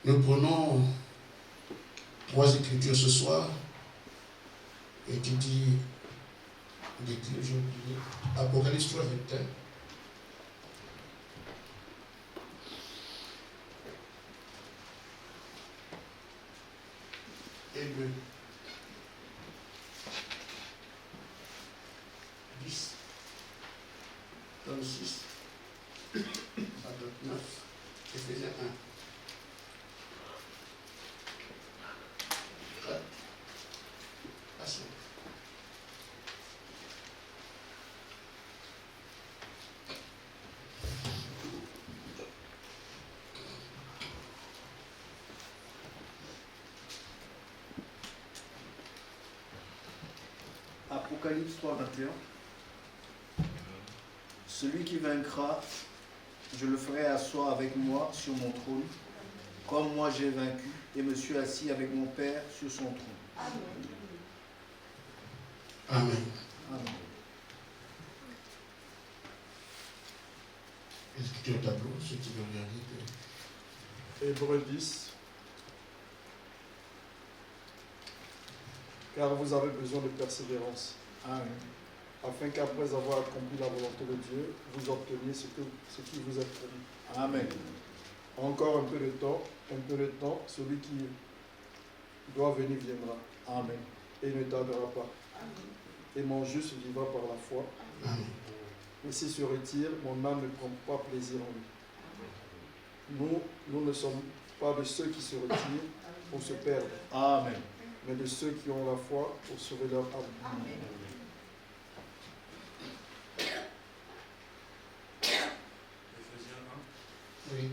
Nous prenons 3 écritures ce soir et qui dit, j'ai oublié, Apocalypse 3, 21. Et le 10, 36, à 29, Éphésiens 1. 4 à 5. Apocalypse 3, 21. Celui qui vaincra, je le ferai asseoir avec moi sur mon trône, comme moi j'ai vaincu et me suis assis avec mon Père sur son trône. Amen. Amen. Est-ce que tu as un tableau, ceux qui veulent regarder? Hébreux 10. Car vous avez besoin de persévérance, Amen. afin qu'après avoir accompli la volonté de Dieu, vous obteniez ce qui vous est promis. Amen. Encore un peu de temps, celui qui doit venir viendra, Amen. et ne tardera pas. Et mon juste vivra par la foi. Amen. Et s'il se retire, mon âme ne prend pas plaisir en lui. Nous ne sommes pas de ceux qui se retirent pour se perdre, Amen. mais de ceux qui ont la foi pour sauver leur âme. Amen. Éphésiens 1. Oui.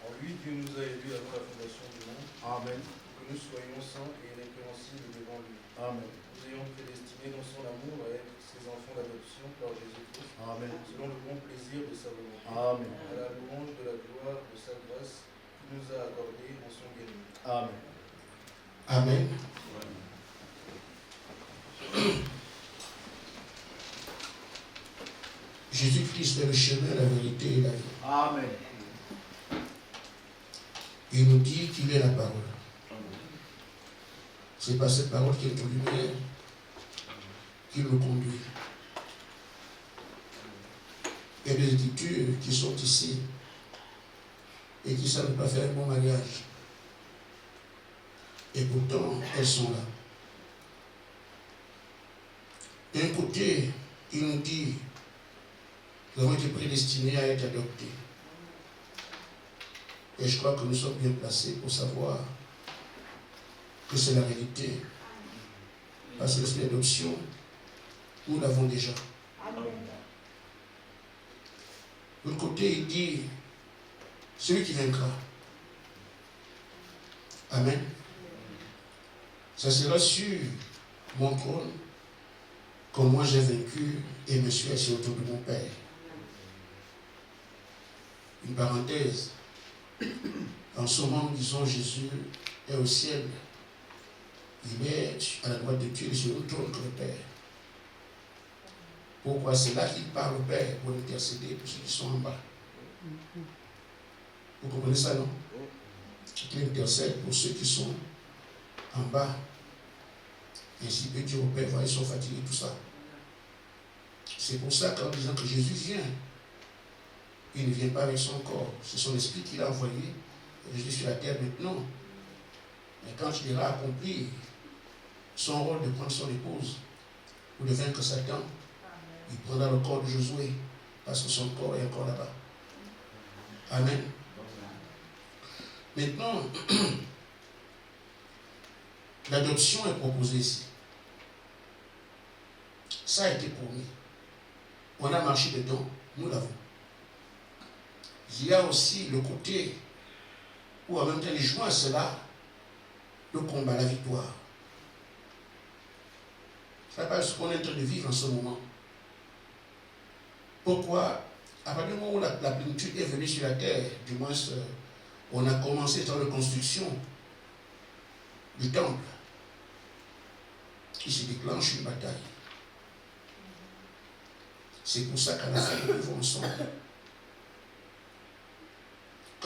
En lui, Dieu nous a élus avant la fondation du monde, Amen. pour que nous soyons saints et irrépréhensibles devant lui. Amen. Nous ayons prédestinés dans son amour à être ses enfants d'adoption par Jésus-Christ, Amen. selon le bon plaisir de sa volonté, Amen. à la louange de la gloire de sa grâce qu'il nous a accordée en son bien-aimé. Amen. Amen. Jésus-Christ est le chemin, la vérité et la vie. Amen. Il nous dit qu'il est la parole. C'est par cette parole qui est en lumière qu'il nous conduit. Il y a des écritures qui sont ici et qui ne savent pas faire un bon mariage. Et pourtant, elles sont là. D'un côté, il nous dit nous avons été prédestinés à être adoptés. Et je crois que nous sommes bien placés pour savoir que c'est la réalité. Parce que l'esprit d'adoption, nous l'avons déjà. De l'autre côté, il dit celui qui vaincra. Amen. Ça sera sur mon trône, comme moi j'ai vaincu et me suis assis autour de mon Père. Une parenthèse. En ce moment, nous disons Jésus est au ciel. Il est à la droite de Dieu, sur le trône que le Père. Pourquoi? C'est là qu'il parle au Père pour intercéder pour ceux qui sont en bas. Vous comprenez ça, non? Il intercède pour ceux qui sont en bas. Ainsi que Dieu au Père, voyez, ils sont fatigués, tout ça. C'est pour ça qu'en disant que Jésus vient, il ne vient pas avec son corps. C'est son esprit qu'il a envoyé. Jésus est sur la terre maintenant. Mais quand il aura accompli son rôle de prendre son épouse ou de vaincre Satan, il prendra le corps de Josué parce que son corps est encore là-bas. Amen. Maintenant, l'adoption est proposée ici. Ça a été promis. On a marché dedans, nous l'avons. Il y a aussi le côté où en même temps il joint à cela le combat, la victoire. C'est pas ce qu'on est en train de vivre en ce moment. Pourquoi? À partir du moment où la plénitude est venue sur la terre, du moins on a commencé dans la construction du temple, qui se déclenche une bataille. C'est pour ça qu'à la fin nous vivons ensemble.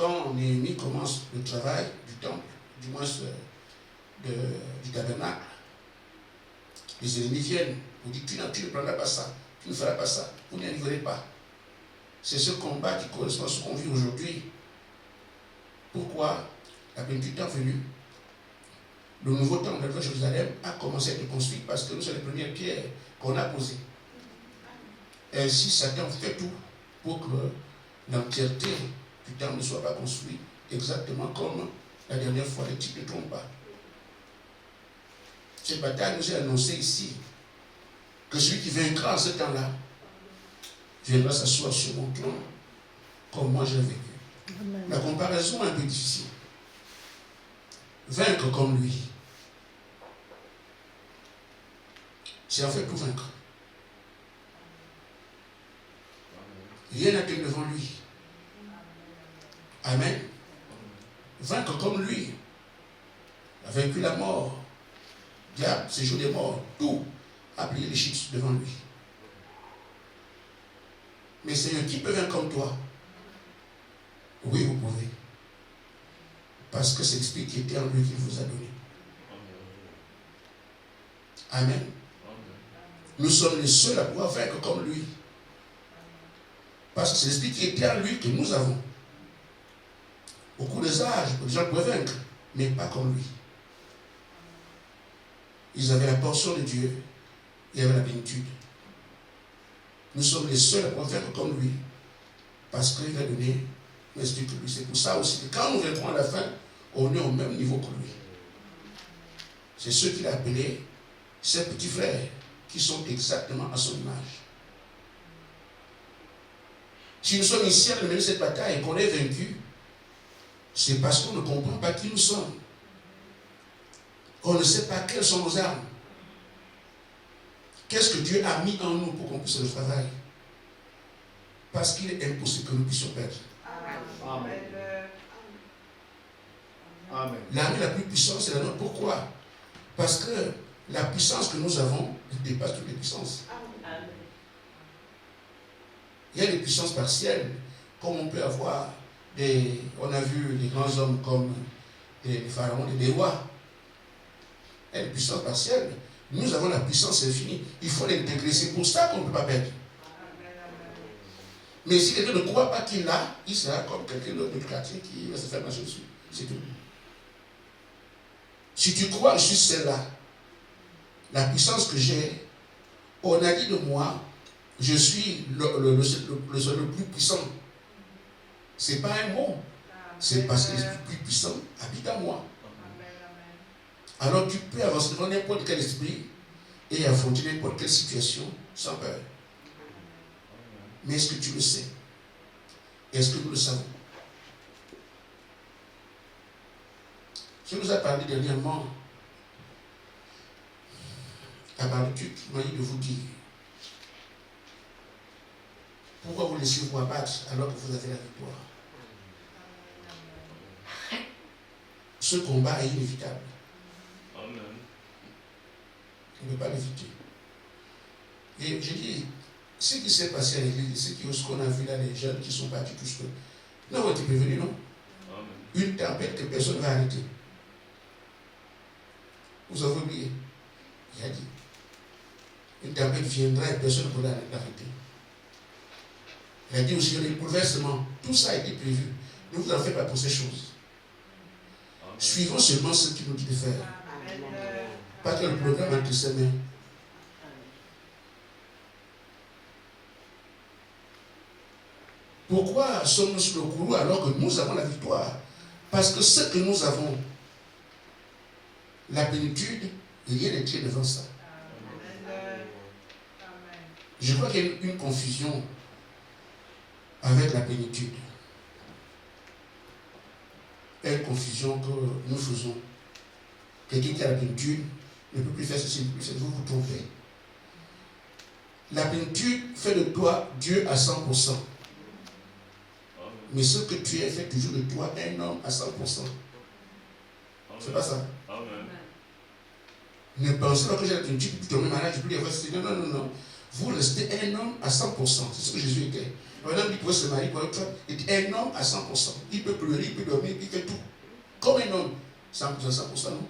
quand Néhémie commence le travail du temple, du moins du tabernacle, les ennemis viennent, vous dites, tu ne prendras pas ça, tu ne feras pas ça, vous n'y arriverez pas. C'est ce combat qui correspond à ce qu'on vit aujourd'hui. Pourquoi la plénitude est venue? Le nouveau temple de Jérusalem a commencé à être construit parce que nous sommes les premières pierres qu'on a posées. Ainsi, Satan fait tout pour que l'entièreté du temple ne soit pas construite exactement comme la dernière fois. Les types ne trompent pas. Cette bataille nous est annoncée ici que celui qui vaincra en ce temps-là viendra s'asseoir sur mon trône comme moi j'ai vécu. Amen. La comparaison est un peu difficile. Vaincre comme lui, c'est en fait tout vaincre. Rien n'a été devant lui. Amen. Vaincre comme lui. Il a vaincu la mort. Diable, séjour des morts, tout a plié les chiffres devant lui. Mais Seigneur, qui peut vaincre comme toi? Oui, vous pouvez. Parce que c'est l'Esprit qui était en lui qu'il vous a donné. Amen. Nous sommes les seuls à pouvoir vaincre comme lui. Parce que c'est l'Esprit qui était en lui que nous avons. Au cours des âges, les gens pouvaient vaincre, mais pas comme lui. Ils avaient la portion de Dieu, il y avait la plénitude. Nous sommes les seuls à pouvoir vaincre comme lui, parce qu'il a donné l'Esprit que lui. C'est pour ça aussi que quand nous vaincrons à la fin, on est au même niveau que lui. C'est ceux qu'il a appelés ses petits frères, qui sont exactement à son image. Si nous sommes ici à mener cette bataille et qu'on est vaincu, c'est parce qu'on ne comprend pas qui nous sommes. On ne sait pas quelles sont nos armes. Qu'est-ce que Dieu a mis en nous pour qu'on puisse le travailler? Parce qu'il est impossible que nous puissions perdre. Amen. Amen. L'armée la plus puissante, c'est la nôtre. Pourquoi? Parce que la puissance que nous avons dépasse toutes les puissances. Amen. Il y a des puissances partielles, comme on peut avoir on a vu des grands hommes comme des pharaons et des rois. Il y a des puissances partielles. Nous avons la puissance infinie. Il faut l'intégrer. C'est pour ça qu'on ne peut pas perdre. Mais si quelqu'un ne croit pas qu'il l'a, il sera comme quelqu'un d'autre du quartier qui va se faire marcher dessus. C'est tout. Si tu crois que je suis celle-là, la puissance que j'ai, on a dit de moi, je suis le plus puissant. Ce n'est pas un mot. C'est parce que l'esprit plus puissant habite en moi. Alors tu peux avancer devant n'importe quel esprit et affronter n'importe quelle situation sans peur. Mais est-ce que tu le sais? Est-ce que nous le savons? Je nous ai parlé dernièrement à Barbitude, il m'a dit de vous dire pourquoi vous laissez vous abattre alors que vous avez la victoire? Ce combat est inévitable. Amen. On ne peut pas l'éviter. Et je dis, ce qui s'est passé à l'église, ce qu'on a vu là, les jeunes qui sont partis tous, nous avons été prévenus, non? Amen. Une tempête que personne ne va arrêter. Vous avez oublié? Il a dit. Une tempête viendra et personne ne pourra l'arrêter. Il a dit aussi, les bouleversements, tout ça a été prévu. Ne vous en faites pas pour ces choses. Amen. Suivons seulement ce qu'il nous dit de faire. Pas que le programme entre ses mains. Pourquoi sommes-nous sur le courroux alors que nous avons la victoire? Parce que ce que nous avons, la plénitude, rien n'est tiré devant ça. Je crois qu'il y a une confusion avec la plénitude. Une confusion que nous faisons. Quelqu'un qui a la plénitude ne peut plus faire ceci, ne peut plus faire, vous vous trompez. La plénitude fait de toi Dieu à 100%. Mais ce que tu es fait toujours de toi un homme à 100%. C'est pas ça. Amen. Ne pensez pas que j'ai la plénitude, puis tomber malade, je peux dire, non, non, non, non. vous restez un homme à 100%. C'est ce que Jésus était. Un homme qui pouvait se marier, il était un homme à 100%. Il peut pleurer, il peut dormir, il fait tout. Comme un homme. 100%, non?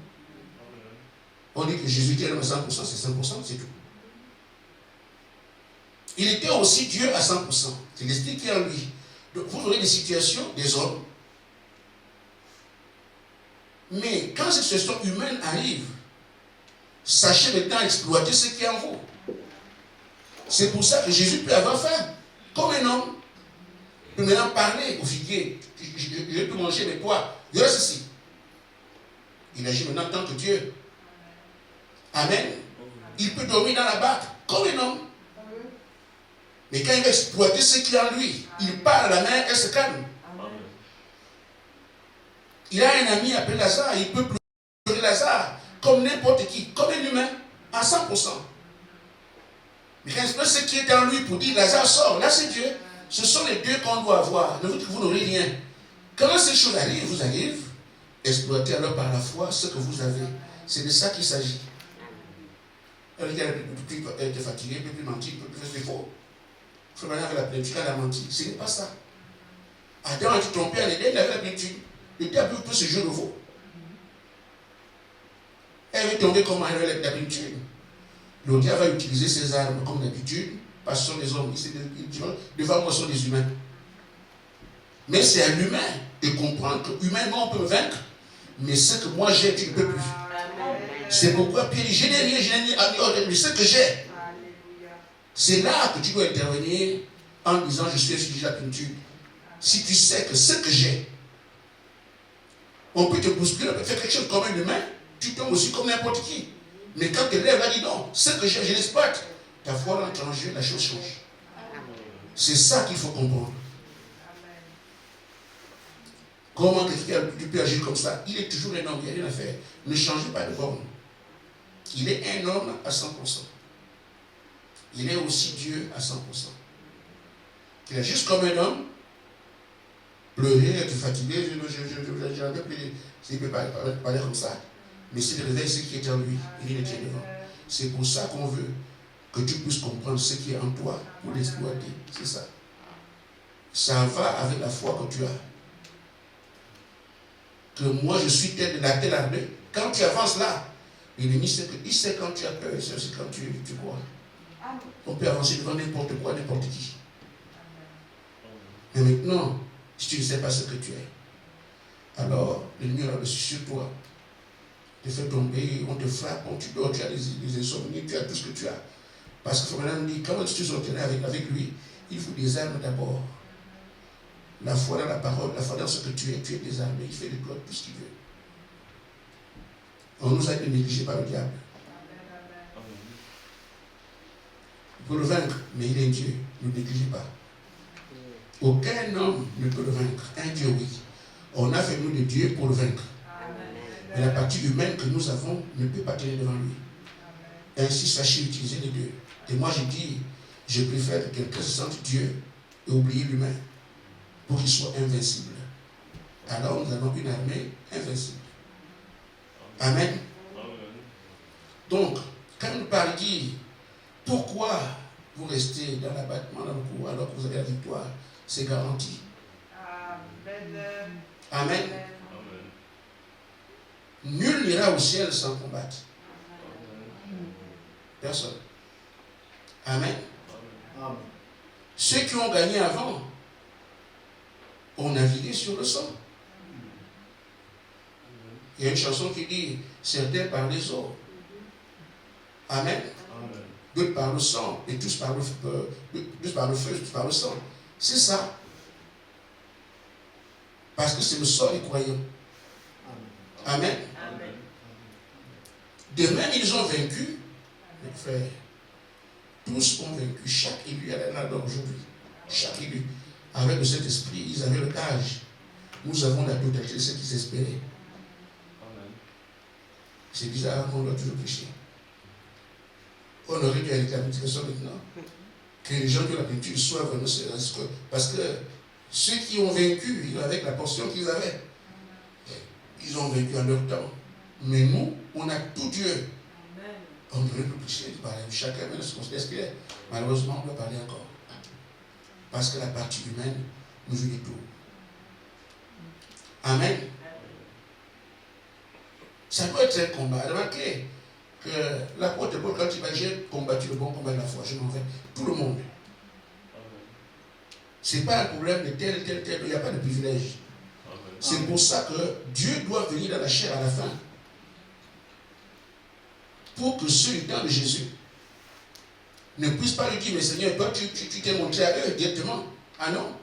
On dit que Jésus était un homme à 100%, c'est 100%, c'est tout. Il était aussi Dieu à 100%. C'est l'esprit qui est en lui. Donc vous aurez des situations, des hommes. Mais quand ces situations humaines arrivent, sachez maintenant exploiter ce qui est en vous. C'est pour ça que Jésus peut avoir faim, comme un homme. Il peut maintenant parler au figuier. Je peux manger, mais quoi? Il reste ici. Il agit maintenant en tant que Dieu. Amen. Il peut dormir dans la barque, comme un homme. Mais quand il va exploiter ce qui est en lui, il parle à la mer, elle se calme. Il a un ami appelé Lazare, il peut pleurer Lazare, comme n'importe qui, comme un humain, à 100%. Mais quand il exploite ce qui est en lui pour dire Lazare sort, là c'est Dieu. Ce sont les deux qu'on doit avoir. Ne vous dites que vous n'aurez rien. Quand ces choses arrivent, vous arrivent, exploitez alors par la foi ce que vous avez. C'est de ça qu'il s'agit. Il était fatigué, il ne peut plus mentir, il ne peut plus faire des faux. Il faut maintenant avec la plénitude, elle a menti. Ce n'est pas ça. Adam a été trompé en Éden, il avait la plénitude. Le diable peut se jouer de vous. Elle est tombée comme elle avait la plénitude. Le diable va utiliser ses armes comme d'habitude, parce que ce sont des hommes. Devant moi, ce sont des humains. Mais c'est à l'humain de comprendre que humainement on peut me vaincre, mais ce que moi j'ai, tu ne peux plus. C'est pourquoi Pierre dit, je n'ai rien, je n'ai rien, mais ce que j'ai. C'est là que tu dois intervenir en disant, je suis sujet de la plénitude. Si tu sais que ce que j'ai, on peut te bousculer, on peut faire quelque chose comme un humain, tu tombes aussi comme n'importe qui. Mais quand tu lèves, là, dis non, ce que j'ai, je l'exploite. Ta foi entre en jeu, la chose change. C'est ça qu'il faut comprendre. Comment quelqu'un peut agir comme ça? Il est toujours un homme, il n'y a rien à faire. Ne changez pas de borne. Il est un homme à 100%. Il est aussi Dieu à 100%. Il est juste comme un homme, pleurer, être fatigué, je n'en peux plus. Il ne peut pas parler comme ça. Mais s'il réveille ce qui est en lui, il est devant. C'est pour ça qu'on veut que tu puisses comprendre ce qui est en toi pour l'exploiter. C'est ça. Ça va avec la foi que tu as. Que moi je suis tel de la telle armée. Quand tu avances là, l'ennemi sait que il sait quand tu as peur, il sait aussi quand tu crois. On peut avancer devant n'importe quoi, n'importe qui. Mais maintenant, si tu ne sais pas ce que tu es, alors l'ennemi aura dessus sur toi. Te fait tomber, on te frappe, on te dort, tu as des insomnies, tu as tout ce que tu as. Parce que Fernand dit, quand tu sortiras avec lui, il faut des armes d'abord. La foi dans la parole, la foi dans ce que tu es désarmé, il fait de toi tout ce qu'il veut. On nous a été négligés par le diable. Il peut le vaincre, mais il est Dieu, ne le négligez pas. Aucun homme ne peut le vaincre, un Dieu oui. On a fait nous de Dieu pour le vaincre. Mais la partie humaine que nous avons ne peut pas tenir devant lui. Ainsi, sachez utiliser les deux. Et moi, je dis, je préfère que quelqu'un se sente Dieu et oublier l'humain pour qu'il soit invincible. Alors, nous avons une armée invincible. Amen. Donc, quand nous parlons, pourquoi vous restez dans l'abattement, dans le coup, alors que vous avez la victoire? C'est garanti. Amen. Nul n'ira au ciel sans combattre. Personne. Amen. Amen. Ceux qui ont gagné avant ont navigué sur le sang. Il y a une chanson qui dit certains par les eaux. Amen. D'autres par le sang, et tous par le feu, tous par le sang. C'est ça. Parce que c'est le sort des croyants. Amen. Amen. De même, ils ont vaincu, mes frères. Tous ont vaincu. Chaque élu a là aujourd'hui. Chaque élu. Avec le Saint-Esprit, ils avaient le âge. Nous avons la totalité de ce qu'ils espéraient. C'est bizarre qu'on doit toujours pécher. On aurait dû arrêter la multiplication maintenant. Que les gens qui ont la plénitude soient vraiment sérieux. Parce que ceux qui ont vaincu, avec la portion qu'ils avaient, ils ont vaincu en leur temps. Mais nous, on a tout Dieu. On devrait nous pécher. Chacun se considère ce qu'il est. Malheureusement, on doit parler encore. Parce que la partie humaine nous joue des tours. Amen. Ça doit être un combat. Remarquez que l'apôtre Paul, quand il va, j'ai combattu le bon combat de la foi, je m'en vais. Tout le monde. Ce n'est pas un problème de tel, il n'y a pas de privilège. C'est pour ça que Dieu doit venir dans la chair à la fin. Pour que ceux du temps de Jésus ne puissent pas lui dire, mais Seigneur, toi tu t'es montré à eux directement. Ah non.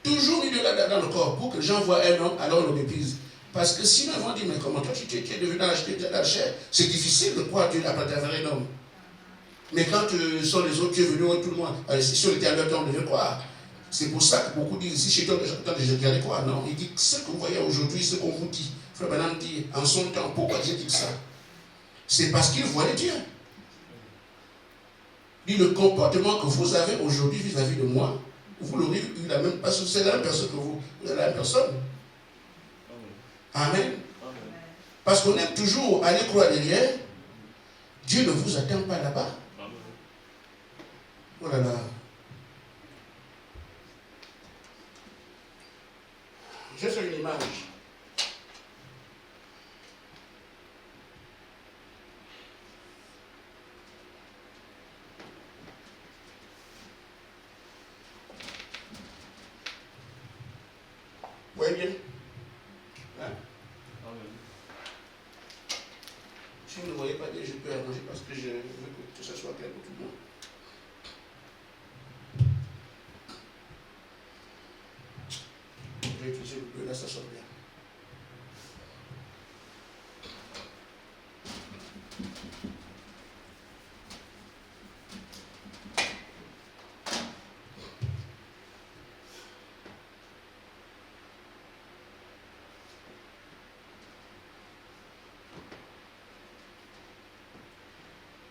Toujours mis de là dans le corps pour que les gens voient un homme, alors on le méprise. Parce que sinon ils vont dire, mais comment toi tu es devenu dans la chair, c'est difficile de croire Dieu après travers un homme. Mais quand sont les autres, tu es venu, tout le monde, si on était à l'heure, on devait croire. C'est pour ça que beaucoup disent, ici chez toi, je allais croire. Non, il dit, ce que vous voyez aujourd'hui, ce qu'on vous dit, Frère Branham dit, en son temps, pourquoi j'ai dit ça? C'est parce qu'il voyait Dieu. Il dit, le comportement que vous avez aujourd'hui vis-à-vis de moi, vous l'aurez eu la même personne, c'est la même personne que vous. Vous êtes la même personne. Amen. Parce qu'on aime toujours aller croire derrière. Dieu ne vous attend pas là-bas. Oh là là. Je fais une image. Vous voyez bien? Hein? Si vous ne voyez pas bien, je peux arranger parce que je veux que ce soit clair pour tout le monde. Je vais utiliser le bleu, là ça sort bien.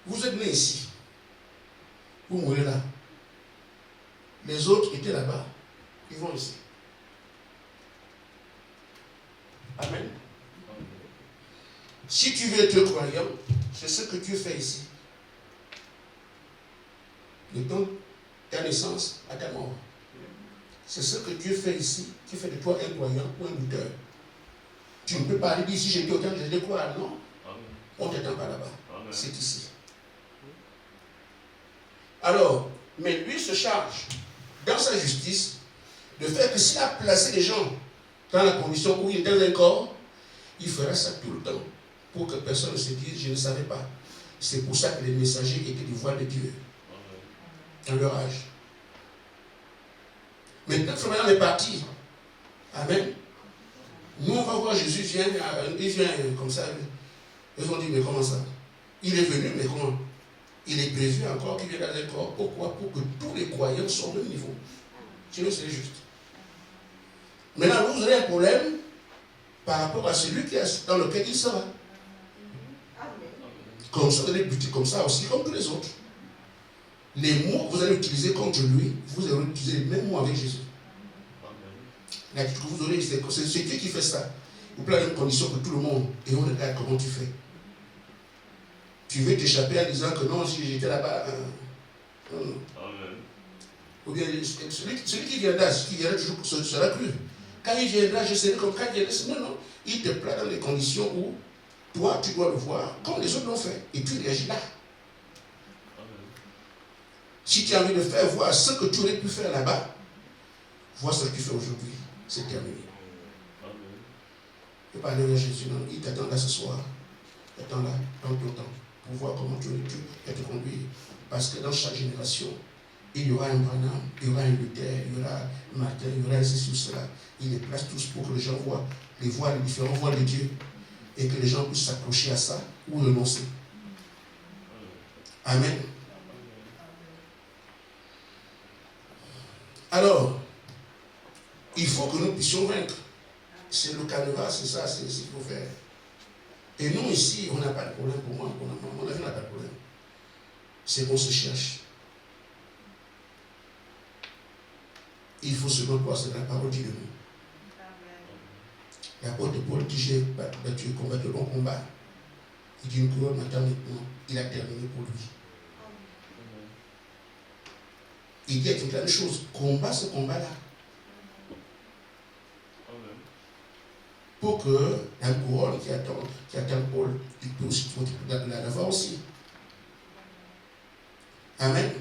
Vous êtes né ici. Vous mourrez là. Les autres étaient là-bas. Ils vont ici. Amen. Si tu veux être croyant, c'est ce que Dieu fait ici. De ta naissance à ta mort. C'est ce que Dieu fait ici, qui fait de toi un croyant ou un lutteur. Tu ne peux pas aller dire, si j'ai dit autant que je vais croire, non. On ne t'attend pas là-bas. C'est ici. Alors, mais lui se charge, dans sa justice, de faire que s'il a placé les gens dans la condition où il est dans un corps, il fera ça tout le temps, pour que personne ne se dise, je ne savais pas. C'est pour ça que les messagers étaient du voile de Dieu, dans leur âge. Maintenant, Frère est parti. Amen. Nous, on va voir Jésus, il vient comme ça. Ils vont dire, mais comment ça? Il est venu, mais comment? Il est prévu encore qu'il vienne dans un corps. Pourquoi? Pour que tous les croyants soient au même niveau. Sinon, c'est juste. Maintenant, vous aurez un problème par rapport à celui dans lequel il sera. Comme ça, vous allez buter comme ça aussi, comme tous les autres. Les mots que vous allez utiliser contre lui, vous allez utiliser les mêmes mots avec Jésus. L'attitude que vous aurez, c'est Dieu qui fait ça. Vous place une condition que tout le monde, et on regarde comment tu fais. Tu veux t'échapper en disant que non, si j'étais là-bas, non. Ou bien celui qui viendra toujours sera cru. Quand il viendra, je serai comme quand il viendra. Non, il te place dans les conditions où toi, tu dois le voir comme les autres l'ont fait. Et tu réagis là. Si tu as envie de faire voir ce que tu aurais pu faire là-bas, vois ce que tu fais aujourd'hui. C'est terminé. Tu peux pas aller vers Jésus, non. Il t'attend là ce soir. Il t'attend là, dans ton temps, pour voir comment tu vas te conduire. Parce que dans chaque génération, il y aura un Branham, il y aura un Luther, il y aura un Martin, il y aura un ceci ou cela. Il les place tous pour que les gens voient les différents voies de Dieu et que les gens puissent s'accrocher à ça ou renoncer. Amen. Alors, il faut que nous puissions vaincre. C'est le canevas, c'est ça, c'est ce qu'il faut faire. Et nous ici, on n'a pas de problème pour moi, mon avis n'a pas de problème. C'est qu'on se cherche. Il faut seulement croire que la parole dit de nous. L'apôtre Paul dit, j'ai battu le combat de bon combat. Il dit une couronne attend maintenant. Il a terminé pour lui. Il dit toute la même chose. Combat ce combat-là. Pour que la couronne qui attend Paul, il peut aussi l'avoir aussi. Amen.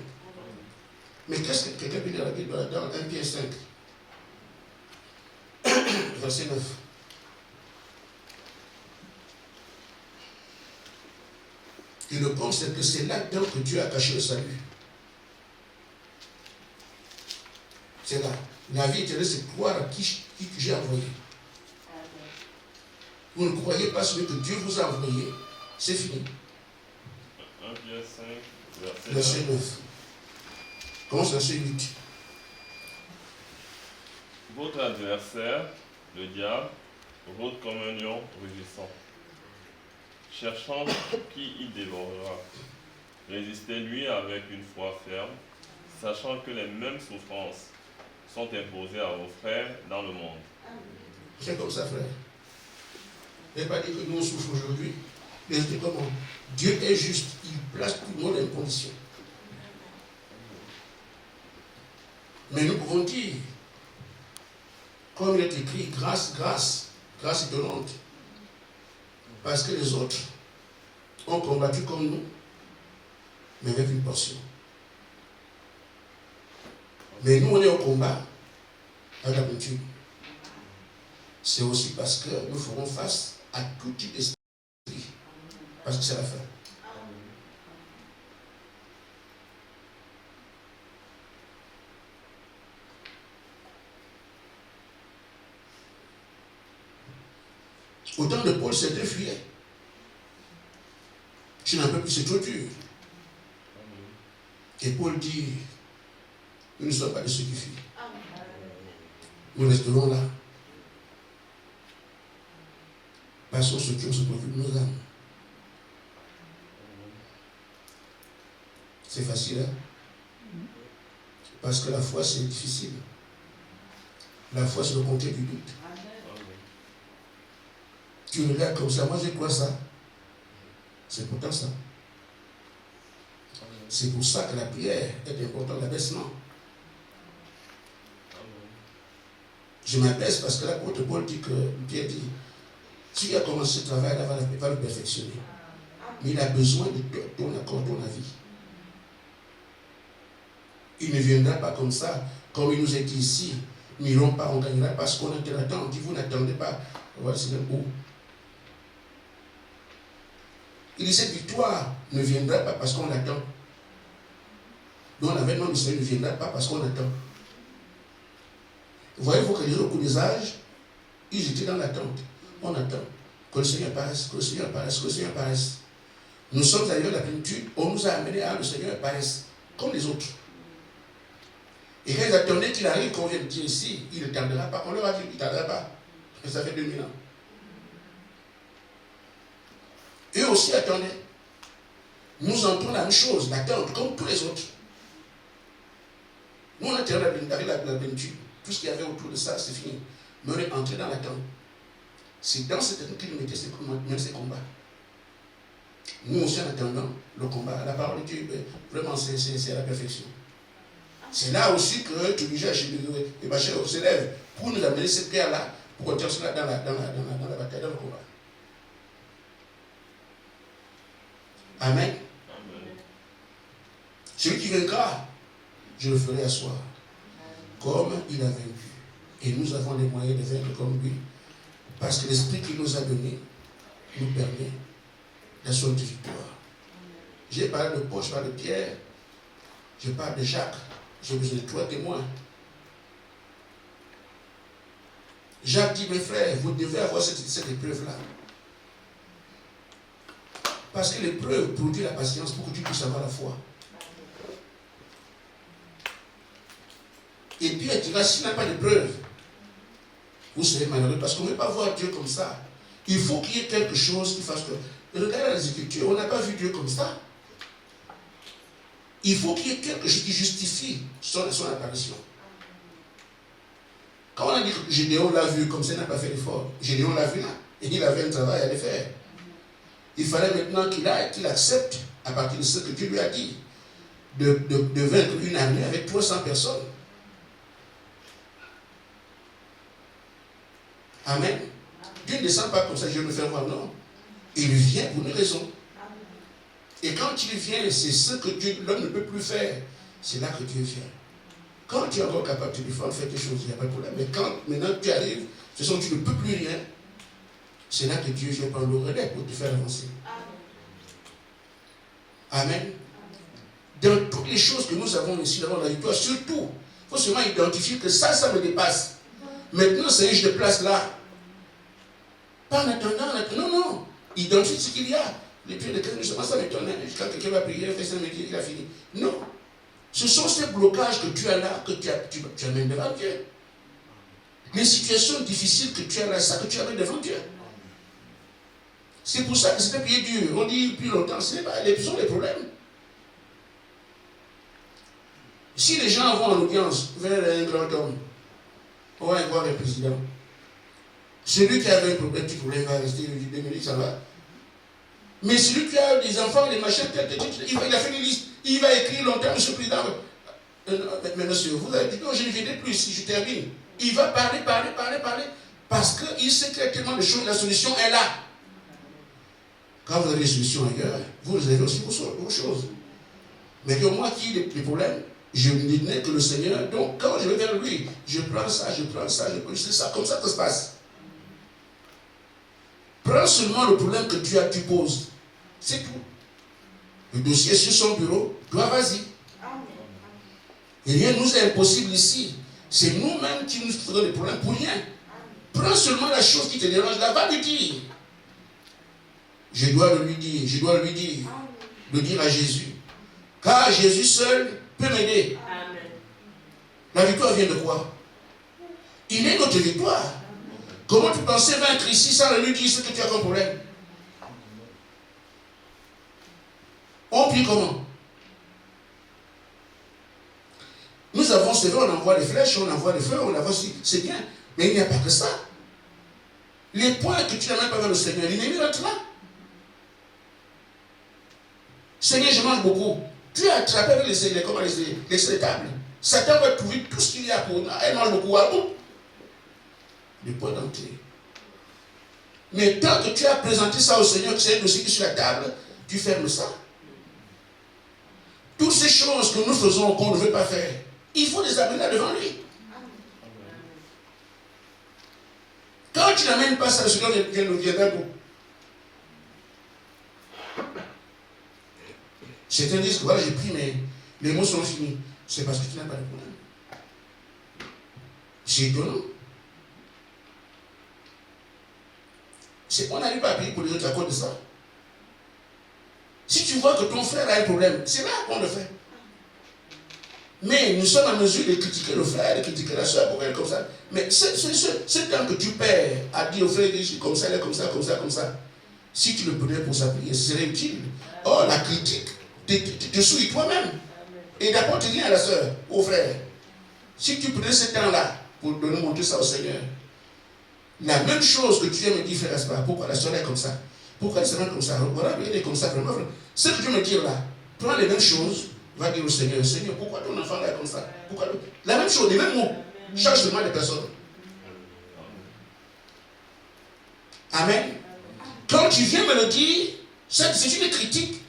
Mais qu'est-ce que quelqu'un peut dire dans la Bible dans 1 Pierre 5, verset 9. Et le point, c'est que c'est là-dedans que Dieu a caché le salut. C'est là. La vie éternelle, c'est croire à qui j'ai envoyé. Vous ne croyez pas celui que Dieu vous a envoyé, c'est fini. 1 Pierre 5, verset 9. Commence verset 8. Votre adversaire, le diable, rôde comme un lion rugissant, cherchant qui il dévorera. Résistez-lui avec une foi ferme, sachant que les mêmes souffrances sont imposées à vos frères dans le monde. C'est comme ça, frère. Je n'ai pas dit que nous on souffre aujourd'hui. Mais c'est comment? Dieu est juste. Il place tout le monde dans une condition. Mais nous pouvons dire, comme il est écrit, grâce, grâce, grâce étonnante. Parce que les autres ont combattu comme nous, mais avec une portion. Mais nous, on est au combat avec la monture. C'est aussi parce que nous ferons face à tout type d'esprit. Parce que c'est la fin. Au temps de Paul, c'était fuyait. Tu n'en peux plus, c'est trop dur. Et Paul dit, nous ne sommes pas de ceux qui fuient. Nous resterons là. Passons ce qui se préoccupe de nos âmes. C'est facile, hein? Parce que la foi, c'est difficile. La foi, c'est le comté du doute. Tu regardes comme ça, moi j'ai quoi ça? C'est pourtant ça. C'est pour ça que la prière est importante, l'abaissement. Je m'abaisse parce que l'apôtre Paul dit que, Pierre dit, tu as commencé ce travail, là, va le perfectionner. Mais il a besoin de ton accord, ton avis. Il ne viendra pas comme ça, comme il nous a dit ici. Nous n'irons pas, on gagnera parce qu'on attend. On dit, vous n'attendez pas. Voilà, c'est le haut. Il dit, cette victoire ne viendra pas parce qu'on attend. Donc l'avènement du Seigneur ne viendra pas parce qu'on attend. Voyez-vous que les autres coups des âges, ils étaient dans l'attente. On attend que le Seigneur apparaisse, que le Seigneur apparaisse, que le Seigneur apparaisse. Nous sommes arrivés à la plénitude, on nous a amené à le Seigneur apparaisse, comme les autres. Et quand ils attendaient qu'il arrive, qu'on vient de dire ici, il ne tardera pas. On leur a dit qu'il ne tardera pas. Et ça fait 2000 ans. Eux aussi attendaient. Nous entrons la même chose, l'attente, comme tous les autres. Nous, on a terminé avec la plénitude. Tout ce qu'il y avait autour de ça, c'est fini. Mais on est entré dans l'attente. C'est dans cette attente qu'il mettait ses combats. Nous aussi, en attendant le combat, la parole de Dieu, vraiment, c'est à la perfection. C'est là aussi que tu lui cherches les bachers se lèvent pour nous amener cette guerre-là, pour continuer cela dans la bataille, dans le combat. Amen. Celui qui vaincra, je le ferai asseoir, comme il a vaincu. Et nous avons les moyens de vaincre comme lui, parce que l'esprit qu'il nous a donné nous permet d'assurer des victoires. J'ai parlé de Paul, je parle de Pierre, je parle de Jacques, j'ai besoin de 3 témoins. Jacques dit, mes frères, vous devez avoir cette épreuve-là. Parce que l'épreuve produit la patience pour que tu puisses avoir la foi. Et puis, tu diras, s'il n'y a pas d'épreuve, vous serez malheureux. Parce qu'on ne peut pas voir Dieu comme ça. Il faut qu'il y ait quelque chose qui fasse que... Regardez les Écritures, on n'a pas vu Dieu comme ça. Il faut qu'il y ait quelque chose qui justifie son apparition. Quand on a dit que Gédéon l'a vu comme ça, il n'a pas fait l'effort. Gédéon l'a vu là. Et il avait un travail à aller faire. Il fallait maintenant qu'il accepte, à partir de ce que Dieu lui a dit, de vaincre une armée avec 300 personnes. Amen. Dieu ne descend pas comme ça, je me fais voir, non. Il vient pour une raison. Et quand il vient, c'est ce que l'homme ne peut plus faire. C'est là que Dieu vient. Quand tu es encore capable de faire quelque chose, il n'y a pas de problème. Mais quand maintenant tu arrives, de toute façon tu ne peux plus rien, c'est là que Dieu vient prendre le relais pour te faire avancer. Amen. Dans toutes les choses que nous avons ici, dans la victoire, surtout, il faut seulement identifier que ça me dépasse. Maintenant, c'est je te place là. Pas en attendant, non. Identifie ce qu'il y a. Les pieds de quelqu'un, ça m'étonne. Quand quelqu'un va prier, fait ça, il a fini. Non. Ce sont ces blocages que tu as là, que tu amènes devant Dieu. Les situations difficiles que tu as là, ça que tu amènes devant Dieu. C'est pour ça que c'était pied dur. On dit depuis longtemps, ce sont les problèmes. Si les gens vont en audience vers un grand homme, on va voir le président. Celui qui avait un petit problème va rester 2 minutes, ça va. Mais celui qui a des enfants, des machins, il a fait une liste, il va écrire longtemps, monsieur le président. Mais monsieur, vous avez dit non, je ne viendrai plus si je termine. Il va parler, parce qu'il sait qu'il y a tellement de choses, la solution est là. Quand vous avez des solutions ailleurs, vous avez aussi vos choses. Mais que moi qui ai des problèmes, je n'ai que le Seigneur. Donc quand je vais vers lui, je prends ça, c'est ça, comme ça que ça se passe. Prends seulement le problème que tu poses. C'est tout. Le dossier sur son bureau, toi vas-y. Et rien ne nous est impossible ici. C'est nous-mêmes qui nous faisons des problèmes pour rien. Prends seulement la chose qui te dérange là, va lui dire. Je dois le lui dire à Jésus. Car Jésus seul peut m'aider. La victoire vient de quoi? Il est notre victoire. Comment tu pensais vaincre ici sans lui dire ce que tu as comme problème? On prie comment? Nous avons, c'est vrai, on envoie des flèches, on envoie des feux, on envoie aussi, c'est bien. Mais il n'y a pas que ça. Les points que tu n'amènes pas vers le Seigneur, l'ennemi rentre là. Seigneur, je mange beaucoup. Tu as attrapé avec les tables. Satan va trouver tout ce qu'il y a pour nous. Elle mange beaucoup à bout. Le point d'entrée. Mais tant que tu as présenté ça au Seigneur, que c'est un dossier qui est sur la table, tu fermes ça. Toutes ces choses que nous faisons qu'on ne veut pas faire, il faut les amener là devant lui. Quand tu n'amènes pas ça, le Seigneur viendra pour. Certains disent que voilà, j'ai pris, mais les mots sont finis. C'est parce que tu n'as pas de problème. C'est étonnant. On n'arrive pas à payer pour les autres à cause de ça. Si tu vois que ton frère a un problème, c'est là qu'on le fait. Mais nous sommes en mesure de critiquer le frère, de critiquer la soeur pour elle comme ça. Mais ce temps que tu perds à dire au frère, je suis comme ça, comme ça, comme ça, comme ça. Si tu le prenais pour sa prière, ce serait utile. Or, la critique te souille toi-même. Et d'apporte rien à la soeur, au frère. Si tu prenais ce temps-là pour donner montrer ça au Seigneur, la même chose que tu viens me dire, frère Aspa, pourquoi la soeur est comme ça? Pourquoi elle se rend comme ça? Voilà, elle est comme ça, vraiment. Ce que tu veux me dire là, prends les mêmes choses, va dire au Seigneur, Seigneur, pourquoi ton enfant est comme ça? Pourquoi? La même chose, les mêmes mots. Change seulement les personnes. Amen. Quand tu viens me le dire, c'est une critique.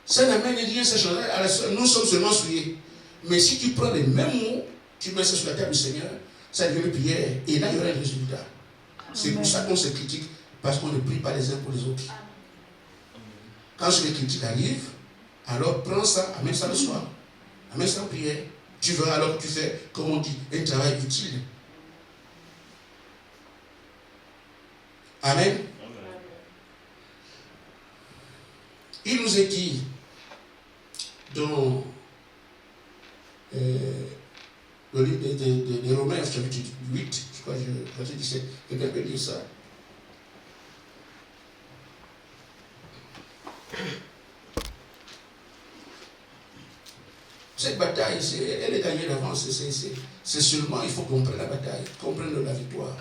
Ça n'amène rien, ça change à la soeur. Nous sommes seulement souillés. Mais si tu prends les mêmes mots, tu mets ça sur la table du Seigneur, ça devient une prière. Et là, il y aura un résultat. C'est pour ça qu'on se critique, parce qu'on ne prie pas les uns pour les autres. Quand les critiques arrivent, alors prends ça, amène ça le soir. Amène ça en prière. Tu verras alors que tu fais, comme on dit, un travail utile. Amen. Il nous est dit dans le livre des Romains, chapitre 8, je crois que verset 17, quelqu'un peut dire ça. Cette bataille, elle est gagnée d'avance. C'est seulement, il faut comprendre la bataille, comprendre la victoire.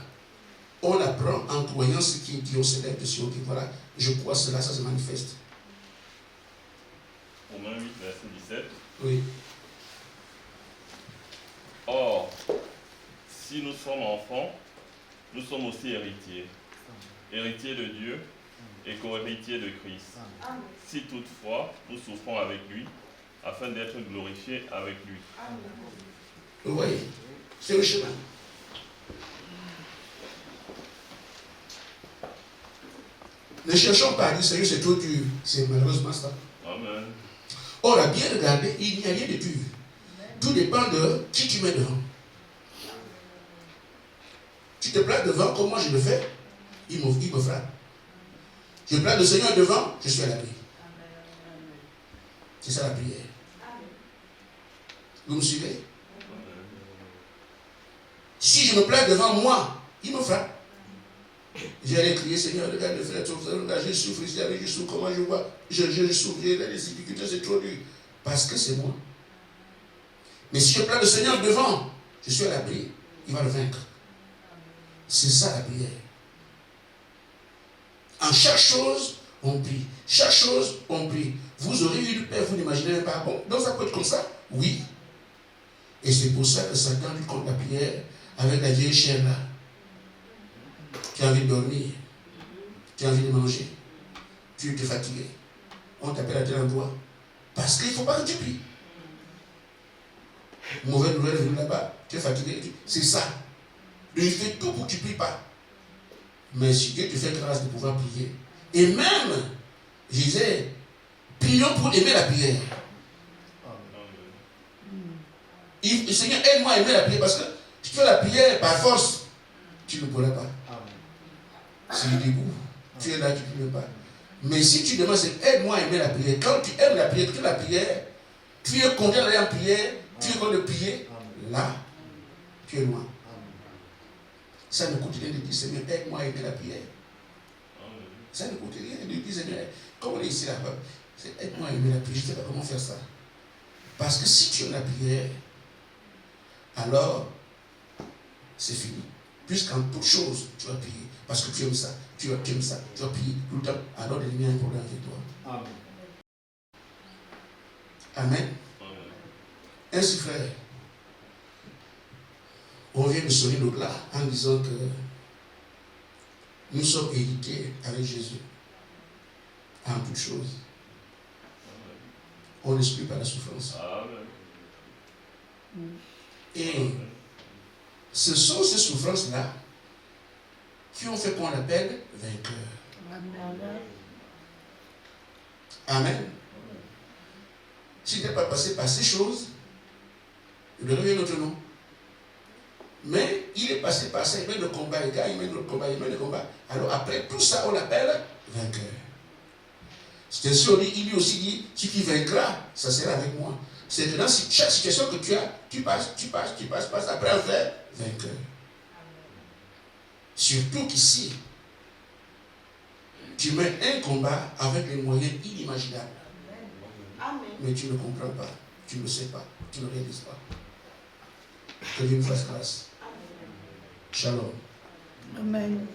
On apprend en croyant ce qui est dit, on se lève dessus, on dit voilà, je crois cela, ça se manifeste. Romains 8, verset 17. Oui. Or, si nous sommes enfants, nous sommes aussi héritiers. Héritiers de Dieu et co-héritiers de Christ. Si toutefois nous souffrons avec lui, afin d'être glorifiés avec lui. Vous voyez, c'est le chemin. Ne cherchons pas à dire sérieux, c'est trop dur. C'est malheureusement ça. Amen. Or, à bien regarder, il n'y a rien de dur. Tout dépend de qui tu mets devant. Tu te places devant, comme moi je le fais, il me frappe. Je place le Seigneur devant, je suis à l'abri. C'est ça la prière. Vous me suivez? Si je me place devant moi, il me frappe. J'allais crier, Seigneur, regarde le frère, je souffre ici, je souffre, comment je vois, je souffre, j'ai des difficultés, c'est trop dur. Parce que c'est moi. Mais si je place le Seigneur devant, je suis à l'abri, il va le vaincre. C'est ça la prière. En chaque chose, on prie. Chaque chose, on prie. Vous aurez eu le Père, vous n'imaginez même pas. Bon, donc ça peut être comme ça? Oui. Et c'est pour ça que Satan lutte contre la prière avec la vieille chair là. Tu as envie de dormir. Tu as envie de manger. Tu es fatigué. On t'appelle à tel endroit. Parce qu'il ne faut pas que tu pries. Mauvaise nouvelle venue là-bas. Tu es fatigué. C'est ça. Donc il fait tout pour que tu ne pries pas. Mais si Dieu te fait grâce de pouvoir prier. Et même, je disais, prions pour aimer la prière. Seigneur, aide-moi à aimer la prière parce que si tu fais la prière par force, tu ne pourras pas. C'est du dégoût. Tu es là, tu ne peux pas. Mais si tu demandes, aide-moi à aimer la prière. Quand tu aimes la prière, tu es content d'aller en prière, tu es content de prier, là, tu es loin. Ça ne coûte rien de dire, Seigneur, aide-moi à aimer la prière. Ça ne coûte rien de dire, Seigneur, comme on est ici là-bas, aide-moi à aimer la prière. Je ne sais pas comment faire ça. Parce que si tu aimes la prière, alors, c'est fini. Puisqu'en toute chose, tu vas prier. Parce que tu aimes ça, tu aimes ça, tu vas prier tout le temps. Alors, l'ennemi a un problème avec toi. Amen. Amen. Ainsi, frère, on vient de sonner l'au-delà en disant que nous sommes hérités avec Jésus en toutes choses. On n'exclut pas la souffrance. Et ce sont ces souffrances-là qui ont fait qu'on appelle vainqueur. Amen. S'il n'était pas passé par ces choses, il aurait eu un autre nom. Mais il est passé par ça, il mène le combat, il mène le combat, il mène le combat. Alors après tout ça, on l'appelle vainqueur. C'est ainsi, il lui aussi dit, ce qui vaincra, ça sera avec moi. C'est que dans chaque situation que tu as, tu passes, après un fait, vainqueur. Surtout qu'ici, tu mets un combat avec des moyens inimaginables. Amen. Mais tu ne comprends pas, tu ne sais pas, tu ne réalises pas. Que Dieu nous fasse grâce. Shalom. Amen.